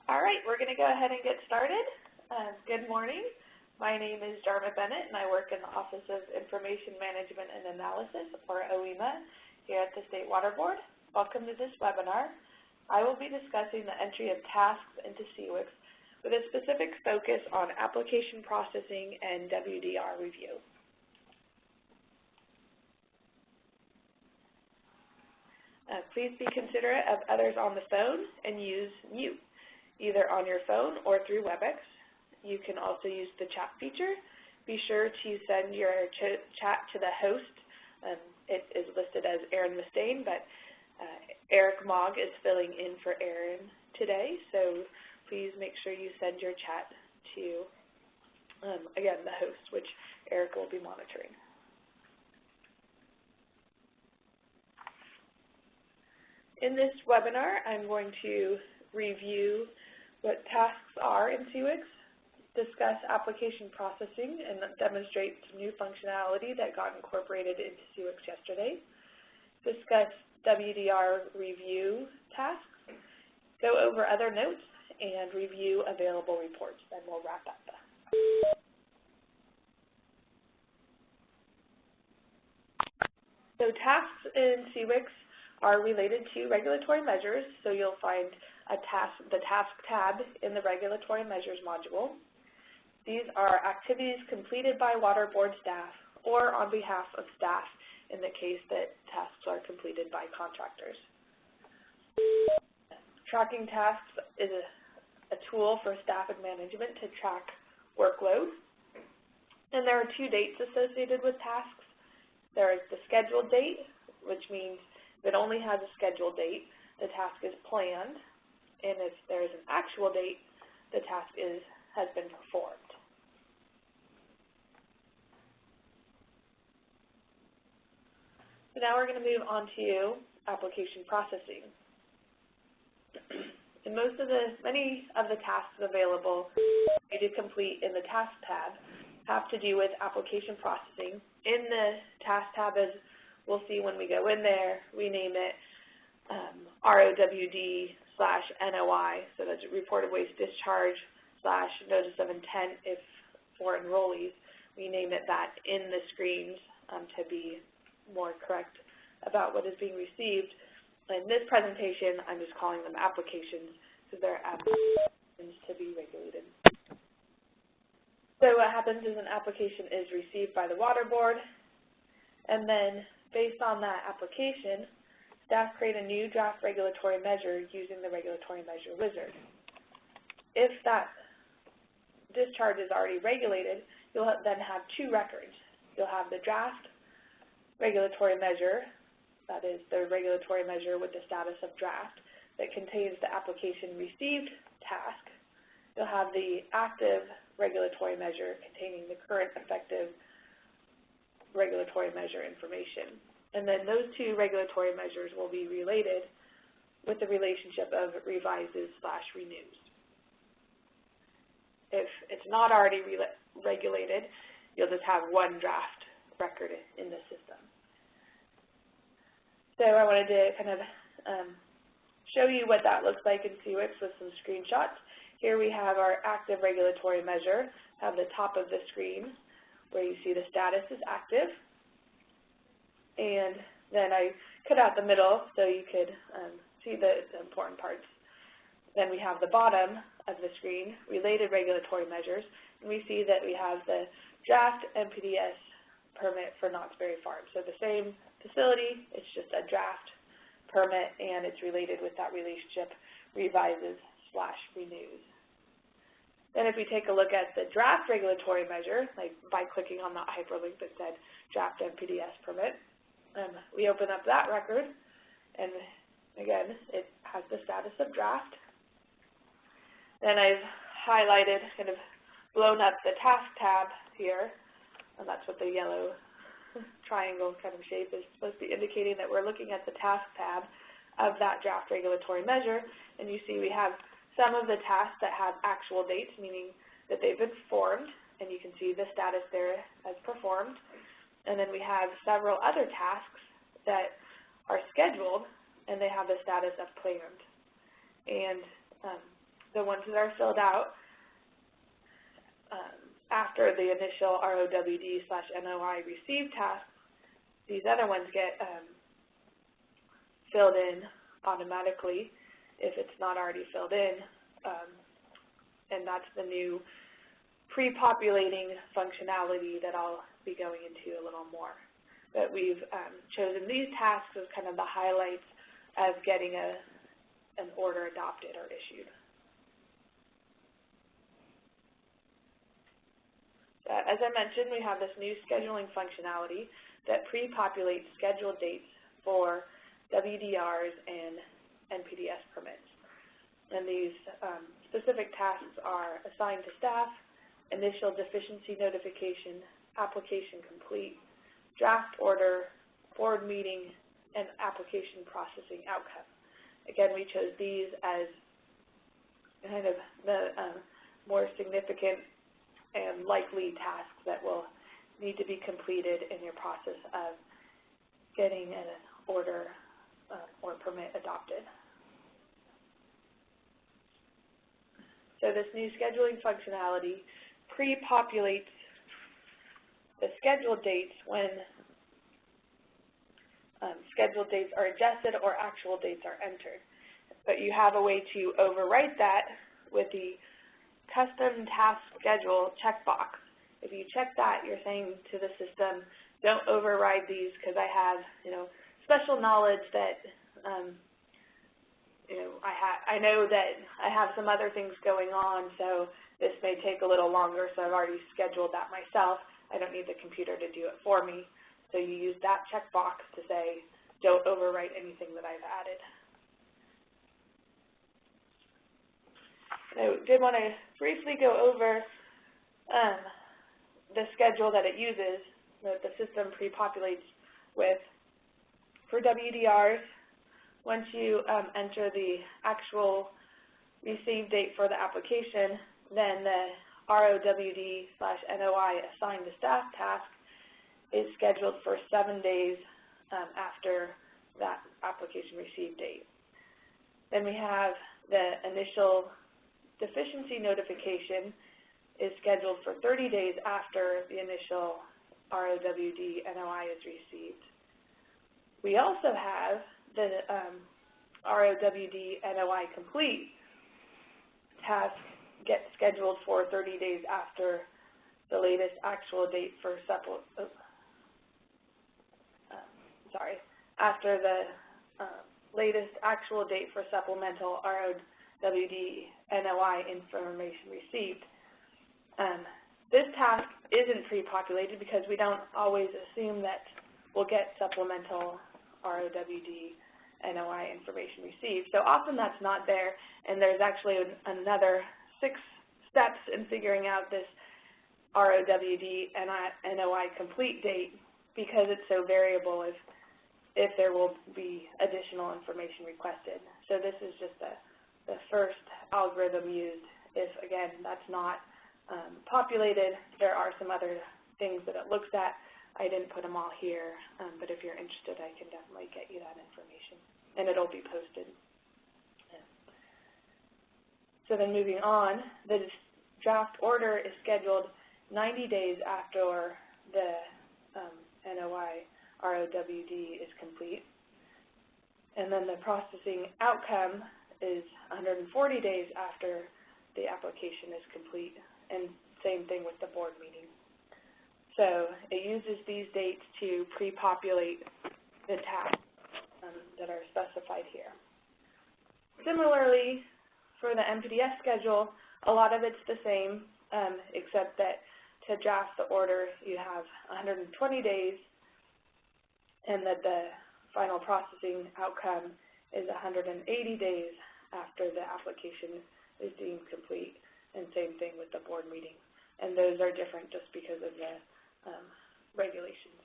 All right, we're going to go ahead and get started. Good morning. My name is Jarma Bennett, and I work in the Office of Information Management and Analysis, or OIMA, here at the State Water Board. Welcome to this webinar. I will be discussing the entry of tasks into SWRCB with a specific focus on application processing and WDR review. Please be considerate of others on the phone and use mute, either on your phone or through WebEx. You can also use the chat feature. Be sure to send your chat to the host. It is listed as Aaron Mustaine, but Eric Mogg is filling in for Aaron today, so please make sure you send your chat to, again, the host, which Eric will be monitoring. In this webinar, I'm going to review what tasks are in SWRCB, discuss application processing, and demonstrate some new functionality that got incorporated into SWRCB yesterday, discuss WDR review tasks, go over other notes, and review available reports. Then we'll wrap up. So tasks in SWRCB are related to regulatory measures, so you'll find the task tab in the regulatory measures module. These are activities completed by water board staff or on behalf of staff in the case that tasks are completed by contractors. Tracking tasks is a tool for staff and management to track workload. And there are two dates associated with tasks. There is the scheduled date, which means if it only has a scheduled date, the task is planned, and if there is an actual date, the task has been performed. So now we're going to move on to application processing. And many of the tasks available to complete in the task tab have to do with application processing. In the task tab, as we'll see when we go in there, we name it ROWD/NOI, so that's reported waste discharge / notice of intent if for enrollees. We name it that in the screens to be more correct about what is being received. In this presentation, I'm just calling them applications because they're applications to be regulated. So what happens is an application is received by the water board, and then based on that application, staff create a new draft regulatory measure using the regulatory measure wizard. If that discharge is already regulated, you'll then have two records. You'll have the draft regulatory measure, that is the regulatory measure with the status of draft that contains the application received task. You'll have the active regulatory measure containing the current effective regulatory measure information. And then those two regulatory measures will be related with the relationship of revises/renews. If it's not already regulated, you'll just have one draft record in the system. So I wanted to kind of show you what that looks like in SWRCB with some screenshots. Here we have our active regulatory measure at the top of the screen, where you see the status is active. And then I cut out the middle so you could see the important parts. Then we have the bottom of the screen, related regulatory measures, and we see that we have the draft NPDES permit for Knott's Berry Farm. So the same facility, it's just a draft permit, and it's related with that relationship revises/renews. Then if we take a look at the draft regulatory measure, like by clicking on that hyperlink that said draft NPDES permit, we open up that record, and again, it has the status of draft. Then I've highlighted, kind of blown up the task tab here, and that's what the yellow triangle kind of shape is supposed to be indicating, that we're looking at the task tab of that draft regulatory measure, and you see we have some of the tasks that have actual dates, meaning that they've been performed, and you can see the status there as performed. And then we have several other tasks that are scheduled, and they have the status of planned. And the ones that are filled out after the initial ROWD/NOI receive tasks, these other ones get filled in automatically if it's not already filled in, and that's the new pre-populating functionality that I'll be going into a little more. But we've chosen these tasks as kind of the highlights of getting an order adopted or issued. As I mentioned, we have this new scheduling functionality that pre-populates scheduled dates for WDRs and NPDES permits. And these specific tasks are assigned to staff, initial deficiency notification, application complete, draft order, board meeting, and application processing outcome. Again, we chose these as kind of the more significant and likely tasks that will need to be completed in your process of getting an order or permit adopted. So this new scheduling functionality pre-populates the scheduled dates when scheduled dates are adjusted or actual dates are entered. But you have a way to overwrite that with the custom task schedule checkbox. If you check that, you're saying to the system, don't override these because I have, special knowledge that, I know that I have some other things going on, so this may take a little longer, so I've already scheduled that myself. I don't need the computer to do it for me. So you use that checkbox to say, don't overwrite anything that I've added. I did want to briefly go over the schedule that it uses, that the system pre-populates with. For WDRs, once you enter the actual receive date for the application, then the ROWD/NOI assigned to staff task is scheduled for 7 days after that application receive date. Then we have the initial deficiency notification is scheduled for 30 days after the initial ROWD/NOI is received. We also have the ROWD/NOI complete task gets scheduled for 30 days after the latest actual date for after the latest actual date for supplemental ROWD/NOI information received. This task isn't pre-populated because we don't always assume that we'll get supplemental ROWD/NOI information received. So often that's not there, and there's actually another 6 steps in figuring out this ROWD/NOI complete date because it's so variable if there will be additional information requested. So this is just the first algorithm used. If, again, that's not populated, there are some other things that it looks at. I didn't put them all here, but if you're interested, I can definitely get you that information, and it'll be posted. So then moving on, the draft order is scheduled 90 days after the NOI ROWD is complete, and then the processing outcome is 140 days after the application is complete, and same thing with the board meeting. So it uses these dates to pre-populate the tasks that are specified here. Similarly, for the NPDES schedule, a lot of it's the same, except that to draft the order, you have 120 days, and that the final processing outcome is 180 days after the application is deemed complete, and same thing with the board meeting. And those are different just because of the regulations